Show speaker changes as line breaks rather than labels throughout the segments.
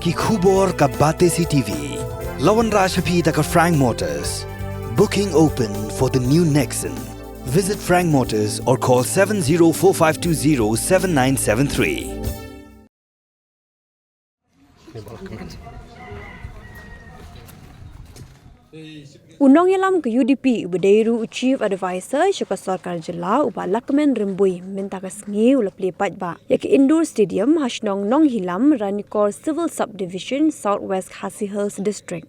Ki khubor ka bate si TV. Lawan Rashapi taka Frank Motors. Booking open for the new Nexon. Visit Frank Motors or call 7045207973.
Nonghyllam ke UDP berdairu Chief Advisor Syukur Sarkar Jela uba Lahkmen Rymbui minta kesengi ula Plie Paidbah ya ke indoor stadium hasnong Nonghyllam Ranikor Civil Subdivision Southwest Khasi Hills District.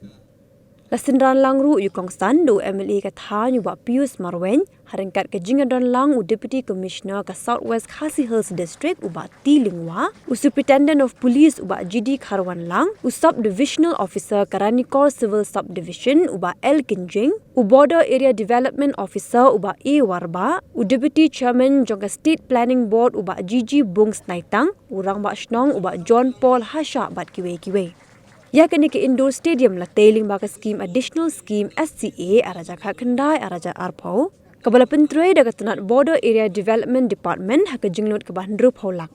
Lasindran langru yukong sandu MLA katha nyuba Pius Marwen harengkat ke jingadon lang u Deputy Commissioner ke Southwest Khasi Hills District uba T Lingwa, u Superintendent of Police uba GD Kharwan Lang, u Subdivisional Officer ke Ranikor Civil Subdivision uba L Kinjing, u Border Area Development Officer uba A Warba, u Deputy Chairman jongka State Planning Board uba GG Bung Snaitang, urang ba shnong uba John Paul Hasha bat kiwe-kiwe. Ya kini ke indoor stadium la tailing baka scheme additional scheme SCA araja kha khandai araja arpau kabala pentroi daga tanat border area development department hak jinglot ke bandru pholak